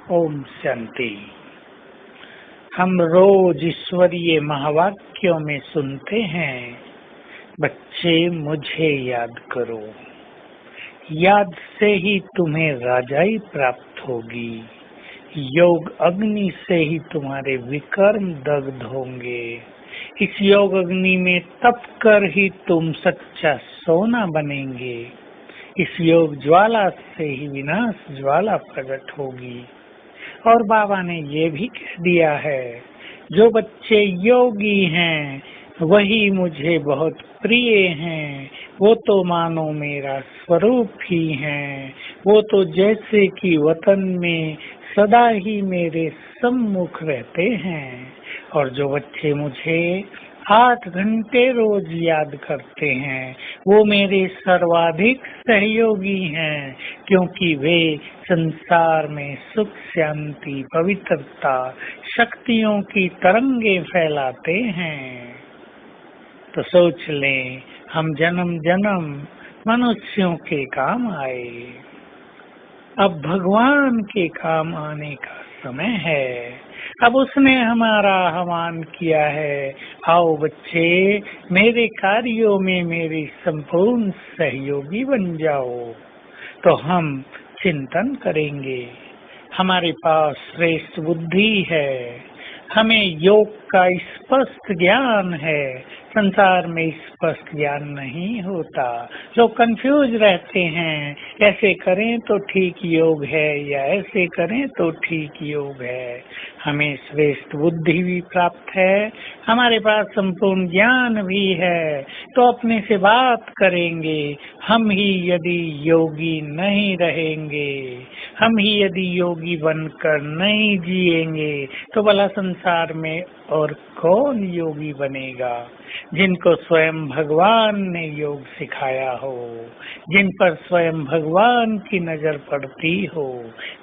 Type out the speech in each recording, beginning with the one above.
ओम शांति। हम रोज ईश्वरीय महावाक्यों में सुनते हैं, बच्चे मुझे याद करो, याद से ही तुम्हें राजाई प्राप्त होगी, योग अग्नि से ही तुम्हारे विकर्म दग्ध होंगे, इस योग अग्नि में तप कर ही तुम सच्चा सोना बनेंगे, इस योग ज्वाला से ही विनाश ज्वाला प्रकट होगी। और बाबा ने ये भी कह दिया है, जो बच्चे योगी हैं वही मुझे बहुत प्रिय हैं, वो तो मानो मेरा स्वरूप ही हैं, वो तो जैसे कि वतन में सदा ही मेरे सम्मुख रहते हैं। और जो बच्चे मुझे 8 घंटे रोज याद करते हैं वो मेरे सर्वाधिक सहयोगी हैं, क्योंकि वे संसार में सुख, शांति, पवित्रता, शक्तियों की तरंगे फैलाते हैं। तो सोच लें, हम जन्म जन्म मनुष्यों के काम आए, अब भगवान के काम आने का समय है। अब उसने हमारा आह्वान किया है, आओ बच्चे मेरे कार्यों में मेरी संपूर्ण सहयोगी बन जाओ। तो हम चिंतन करेंगे, हमारे पास श्रेष्ठ बुद्धि है, हमें योग का स्पष्ट ज्ञान है। संसार में स्पष्ट ज्ञान नहीं होता, लोग कंफ्यूज रहते हैं, ऐसे करें तो ठीक योग है या ऐसे करें तो ठीक योग है। हमें श्रेष्ठ बुद्धि भी प्राप्त है, हमारे पास संपूर्ण ज्ञान भी है, तो अपने से बात करेंगे। हम ही यदि योगी नहीं रहेंगे, हम ही यदि योगी बनकर नहीं जिएंगे, तो भला संसार में और कौन योगी बनेगा? जिनको स्वयं भगवान ने योग सिखाया हो, जिन पर स्वयं भगवान की नजर पड़ती हो,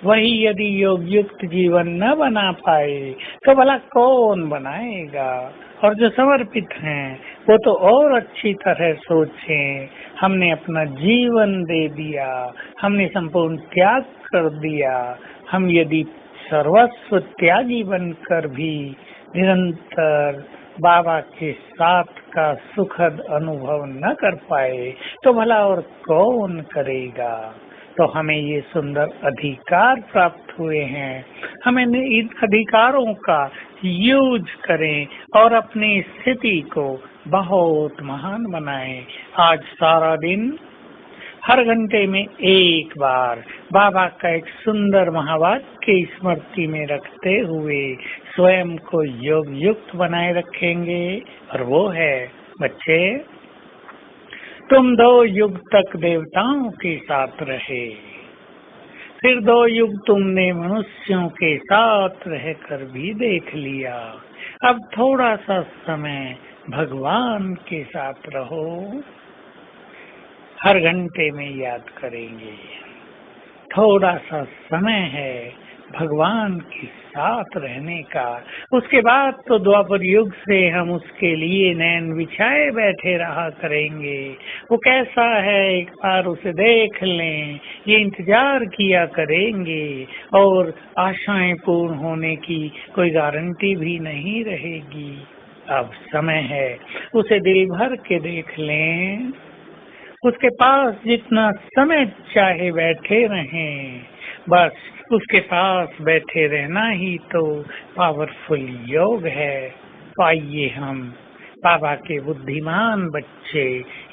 वही यदि योग युक्त जीवन न बना पाए तो भला कौन बनाएगा? और जो समर्पित हैं वो तो और अच्छी तरह सोचें, हमने अपना जीवन दे दिया, हमने संपूर्ण त्याग कर दिया। हम यदि सर्वस्व त्यागी बनकर भी निरंतर बाबा के साथ का सुखद अनुभव न कर पाए तो भला और कौन करेगा? तो हमें ये सुंदर अधिकार प्राप्त हुए हैं, हमें इन अधिकारों का यूज करें और अपनी स्थिति को बहुत महान बनाएं। आज सारा दिन हर घंटे में एक बार बाबा का एक सुंदर महावाक्य स्मृति में रखते हुए स्वयं को योग युक्त बनाए रखेंगे। और वो है, बच्चे तुम 2 युग तक देवताओं के साथ रहे, फिर 2 युग तुमने मनुष्यों के साथ रहकर भी देख लिया, अब थोड़ा सा समय भगवान के साथ रहो। हर घंटे में याद करेंगे, थोड़ा सा समय है भगवान के साथ रहने का। उसके बाद तो द्वापर युग से हम उसके लिए नैन बिछाए बैठे रहा करेंगे। वो कैसा है एक बार उसे देख लें, ये इंतजार किया करेंगे, और आशाएं पूर्ण होने की कोई गारंटी भी नहीं रहेगी। अब समय है उसे दिल भर के देख लें, उसके पास जितना समय चाहे बैठे रहें, बस उसके पास बैठे रहना ही तो पावरफुल योग है। तो आइए हम बाबा के बुद्धिमान बच्चे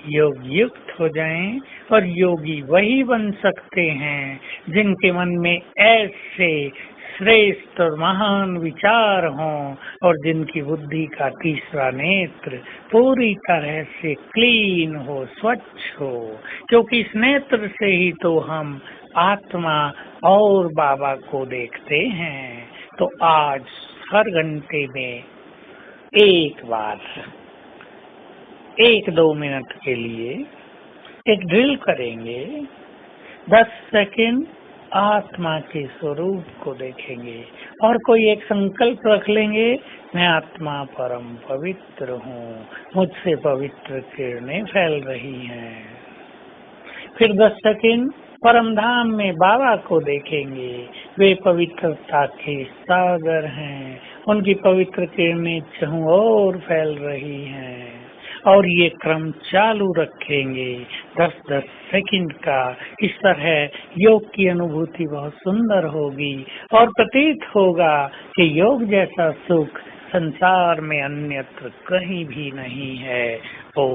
योग युक्त हो जाएं, और योगी वही बन सकते हैं जिनके मन में ऐसे श्रेष्ठ और महान विचार हों, और जिनकी बुद्धि का तीसरा नेत्र पूरी तरह से क्लीन हो, स्वच्छ हो, क्योंकि इस नेत्र से ही तो हम आत्मा और बाबा को देखते हैं। तो आज हर घंटे में एक बार 1-2 मिनट के लिए एक ड्रिल करेंगे, 10 सेकंड आत्मा के स्वरूप को देखेंगे, और कोई एक संकल्प रख लेंगे, मैं आत्मा परम पवित्र हूँ, मुझसे पवित्र किरणें फैल रही हैं। फिर 10 सेकंड परम धाम में बाबा को देखेंगे, वे पवित्रता के सागर हैं, उनकी पवित्र किरणें चहुं ओर फैल रही हैं और ये क्रम चालू रखेंगे 10-10 सेकंड का। इस तरह योग की अनुभूति बहुत सुंदर होगी और प्रतीत होगा कि योग जैसा सुख संसार में अन्यत्र कहीं भी नहीं है।